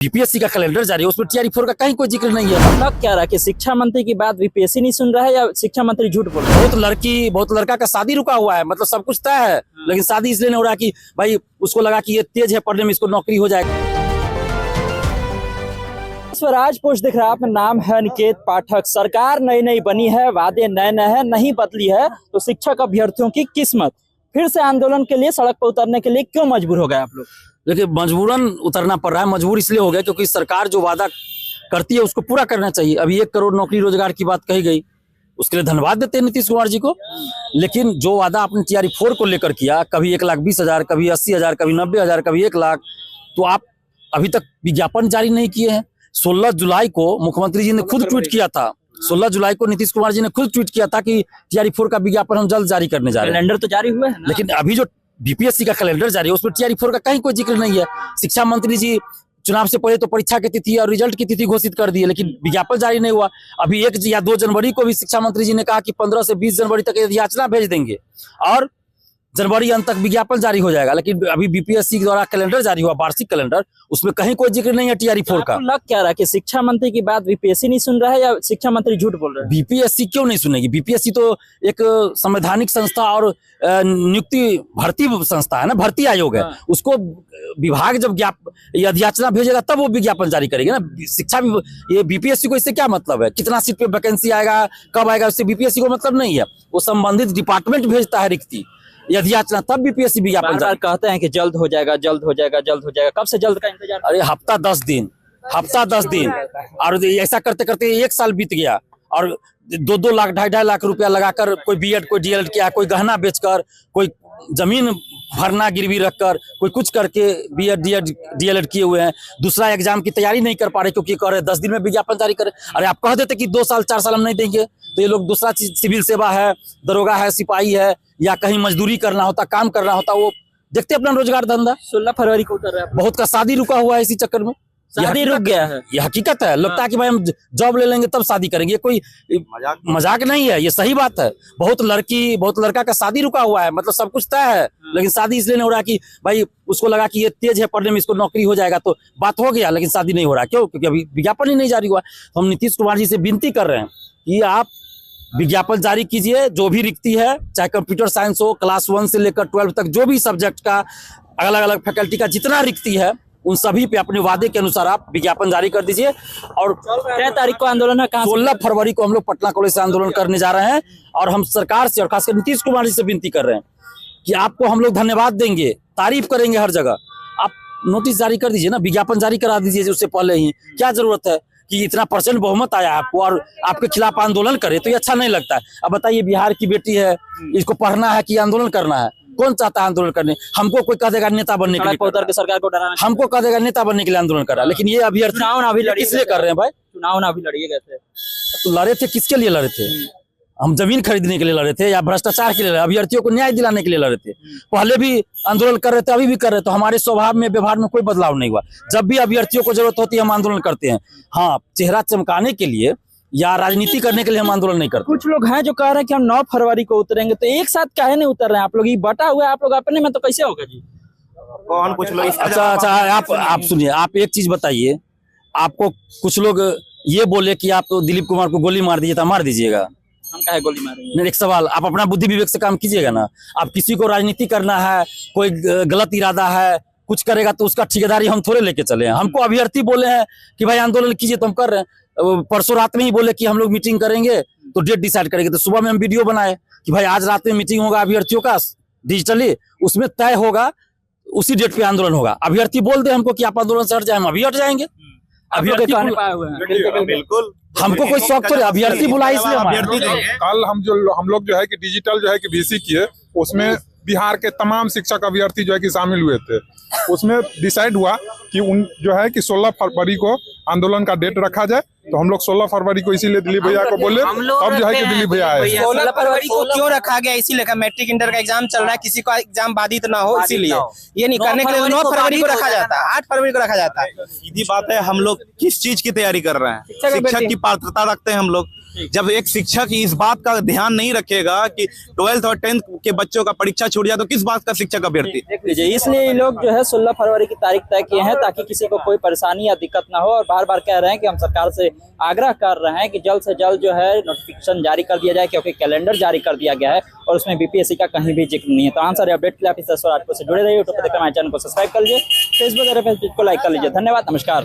BPSC का calendar जारी है, उसमें टीआरई-4 का कहीं कोई जिक्र नहीं है। लग क्या रहा है कि शिक्षा मंत्री की बात बीपीएससी नहीं सुन रहा है या शिक्षा मंत्री झूठ बोल रहा है? बहुत लड़का का शादी रुका हुआ है, मतलब सब कुछ तय है, लेकिन शादी इसलिए नहीं हो रहा कि भाई उसको लगा कि ये तेज है पढ़ने में, इसको नौकरी हो जाएगा। स्वराज पोस्ट दिख रहा है, आपका नाम है अनिकेत पाठक। सरकार नई नई बनी है, वादे नए नए हैं, नहीं बदली है तो शिक्षक अभ्यर्थियों की किस्मत फिर से आंदोलन के लिए सड़क पर उतरने के लिए क्यों मजबूर हो गए आप लोग? देखिए, मजबूरन उतरना पड़ रहा है। मजबूर इसलिए हो गया क्योंकि सरकार जो वादा करती है उसको पूरा करना चाहिए। अभी 1 करोड़ नौकरी रोजगार की बात कही गई, उसके लिए धन्यवाद देते हैं नीतीश कुमार जी को, लेकिन जो वादा आपने टीआरई-4 को लेकर किया, कभी 1,20,000, कभी 80,000, कभी 90,000, कभी 1 लाख, तो आप अभी तक विज्ञापन जारी नहीं किए हैं। 16 जुलाई को मुख्यमंत्री जी ने खुद ट्वीट किया था, 16 जुलाई को नीतीश कुमार जी ने खुद ट्वीट किया था कि टीआरई-4 का विज्ञापन हम जल्द जारी करने जा रहे हैं। कैलेंडर तो जारी हुआ है ना? लेकिन अभी जो बीपीएससी का कैलेंडर जारी है उसमें टीआरई-4 का कहीं कोई जिक्र नहीं है। शिक्षा मंत्री जी चुनाव से पहले तो परीक्षा की तिथि और रिजल्ट की तिथि घोषित कर दी है, लेकिन विज्ञापन जारी नहीं हुआ। अभी 1 या 2 जनवरी को भी शिक्षा मंत्री जी ने कहा कि 15 से 20 जनवरी तक याचना भेज देंगे और जनवरी अंत तक विज्ञापन जारी हो जाएगा। लेकिन अभी बीपीएससी द्वारा कैलेंडर जारी हुआ, वार्षिक कैलेंडर, उसमें कहीं कोई जिक्र नहीं है टीआरई-4 का। लग क्या रहा है कि शिक्षा मंत्री की बात बीपीएससी नहीं सुन रहा है या शिक्षा मंत्री झूठ बोल रहे हैं? बीपीएससी क्यों नहीं सुनेगी? बीपीएससी तो एक संवैधानिक संस्था और नियुक्ति भर्ती संस्था है ना, भर्ती आयोग है। उसको विभाग जब याचना भेजेगा तब वो विज्ञापन जारी करेगी ना। शिक्षा ये बीपीएससी को इससे क्या मतलब है? कितना सीट पे वैकेंसी आएगा, कब आएगा, उससे बीपीएससी को मतलब नहीं है। वो संबंधित डिपार्टमेंट भेजता है रिक्ति याचना, तब बीपीएससी विज्ञापन जारी कहते हैं कि जल्द हो जाएगा, जल्द हो जाएगा, जल्द हो जाएगा। कब से जल्द का इंतजार? अरे हफ्ता 10 दिन और ऐसा करते करते 1 साल बीत गया और 2-2 लाख 2.5 लाख रुपया लगाकर कोई बीएड, कोई डीएलएड किया, कोई गहना बेचकर, कोई जमीन भरना गिरवी रखकर, कोई कुछ करके बीएड डीएलएड किए हुए हैं। दूसरा एग्जाम की तैयारी नहीं कर पा रहे क्योंकि कह रहे 10 दिन में विज्ञापन जारी करें। अरे आप कह देते कि 2 साल 4 साल हम नहीं देंगे, तो ये लोग दूसरा चीज, सिविल सेवा है, दरोगा है, सिपाही है, या कहीं मजदूरी करना होता, काम करना होता, वो देखते अपना रोजगार धंधा। 16 फरवरी को उतर रहा है। बहुत का शादी रुका हुआ है इसी चक्कर में, शादी रुक गया है। ये हकीकत है। लगता है कि भाई हम जॉब ले लेंगे तब शादी करेंगे, कोई मजाक नहीं है, ये सही बात है। बहुत लड़का का शादी रुका हुआ है, मतलब सब कुछ तय है, लेकिन शादी इसलिए नहीं हो रहा कि भाई उसको लगा कि ये तेज है पढ़ने में, इसको नौकरी हो जाएगा, तो बात हो गया, लेकिन शादी नहीं हो रहा। क्यों? क्योंकि अभी विज्ञापन ही नहीं जारी हुआ। तो हम नीतीश कुमार जी से विनती कर रहे हैं कि आप विज्ञापन जारी कीजिए, जो भी रिक्ति है, चाहे कंप्यूटर साइंस हो, क्लास 1 से लेकर 12 तक, जो भी सब्जेक्ट का अलग अलग फैकल्टी का जितना रिक्ति है, उन सभी पे अपने वादे के अनुसार आप विज्ञापन जारी कर दीजिए। और 3 तारीख को आंदोलन है, 16 फरवरी को हम लोग पटना कॉलेज से आंदोलन करने जा रहे हैं और हम सरकार से और खासकर नीतीश कुमार जी से विनती कर रहे हैं कि आपको हम लोग धन्यवाद देंगे, तारीफ करेंगे हर जगह। आप नोटिस जारी कर दीजिए ना, विज्ञापन जारी करा दीजिए उससे पहले ही। क्या जरूरत है कि इतना % बहुमत आया आपको और आपके खिलाफ आंदोलन करे? तो ये अच्छा नहीं लगता है। अब बताइए, बिहार की बेटी है, इसको पढ़ना है कि आंदोलन करना है? कौन चाहता है आंदोलन करने? हमको कोई कह देगा नेता बनने के लिए, उतर के सरकार को डराना, हमको कह देगा नेता बनने के लिए आंदोलन कर रहा है। लेकिन ये अभ्यर्थी चुनाव ना भी लड़िए, इसलिए कर रहे हैं भाई। चुनाव ना भी लड़िए कैसे? तो लड़े थे, किसके लिए लड़े थे? हम जमीन खरीदने के लिए लड़े थे या भ्रष्टाचार के लिए लड़े? अभ्यर्थियों को न्याय दिलाने के लिए लड़े थे। पहले भी आंदोलन कर रहे थे, अभी भी कर रहे थे। हमारे स्वभाव में, व्यवहार में कोई बदलाव नहीं हुआ। जब भी अभ्यर्थियों को जरूरत होती है हम आंदोलन करते हैं। हाँ, चेहरा चमकाने के लिए या राजनीति करने के लिए हम आंदोलन नहीं करते। कुछ लोग हैं जो कह रहे हैं कि हम 9 फरवरी को उतरेंगे, तो एक साथ काहे नहीं उतर रहे हैं आप लोग? ये बटा हुआ है आप लोग अपने में, तो कैसे होगा जी? कौन कुछ लोग? अच्छा, आप सुनिए, आप एक चीज बताइए, आपको कुछ लोग ये बोले कि आप तो दिलीप कुमार को गोली मार दीजिए, तो मार दीजिएगा? हम काहे गोली मारेंगे? नहीं, एक सवाल, आप अपना बुद्धि विवेक से काम कीजिएगा ना। आप किसी को राजनीति करना है, कोई गलत इरादा है, कुछ करेगा तो उसका ठेकेदारी हम थोड़े लेके चले हैं। हमको अभ्यर्थी बोले हैं कि भाई आंदोलन कीजिए, तो हम कर रहे हैं। परसों रात में ही बोले कि हम लोग मीटिंग करेंगे, तो डेट डिसाइड करेंगे। तो सुबह में हम वीडियो बनाए कि भाई आज रात में मीटिंग होगा अभ्यर्थियों का डिजिटली, उसमें तय होगा, उसी डेट पे आंदोलन होगा। अभ्यर्थी बोल दे हमको कि आप आंदोलन से हट जाए, हम अभी हट जाएंगे। अभ्यर्थी पाए हुए हैं बिल्कुल, हमको कोई शौक तो अभ्यर्थी बुलाए इसलिए कल हम लोग जो है कि डिजिटल जो है कि वीसी किए, उसमें बिहार के तमाम शिक्षक अभ्यर्थी जो है कि शामिल हुए थे। उसमें डिसाइड हुआ कि उन जो है कि 16 फरवरी को आंदोलन का डेट रखा जाए। तो हम लोग 16 फरवरी को इसीलिए दिलीप भैया को बोले, अब जो है कि दिलीप भैया आए। 16 फरवरी को क्यों रखा गया? इसीलिए मैट्रिक इंटर का एग्जाम चल रहा है, किसी का एग्जाम बाधित ना हो, इसीलिए ये नहीं करने के लिए 9 फरवरी को रखा जाता है, 8 फरवरी को रखा जाता है। सीधी बात है, हम लोग किस चीज की तैयारी कर रहे हैं? शिक्षक की पात्रता रखते हैं हम लोग। जब एक शिक्षक इस बात का ध्यान नहीं रखेगा कि 12th और 10th के बच्चों का परीक्षा छूट जाए तो किस बात का शिक्षक अभ्यर्थी। देख लीजिए, इसलिए ये लोग जो है 16 फरवरी की तारीख तय किए हैं ताकि किसी को कोई परेशानी या दिक्कत ना हो। और बार बार कह रहे हैं कि हम सरकार से आग्रह कर रहे हैं कि जल्द से जल्द जो है नोटिफिकेशन जारी कर दिया जाए, क्योंकि कैलेंडर जारी कर दिया गया है और उसमें बीपीएससी का कहीं भी जिक्र नहीं है। तो आंसर अपडेट के लिए आप इस 10 से जुड़े रहिए। यूट्यूब पर देखकर हमारे चैनल को सब्सक्राइब कर लीजिए, फेसबुक और पेज को लाइक कर लीजिए। धन्यवाद, नमस्कार।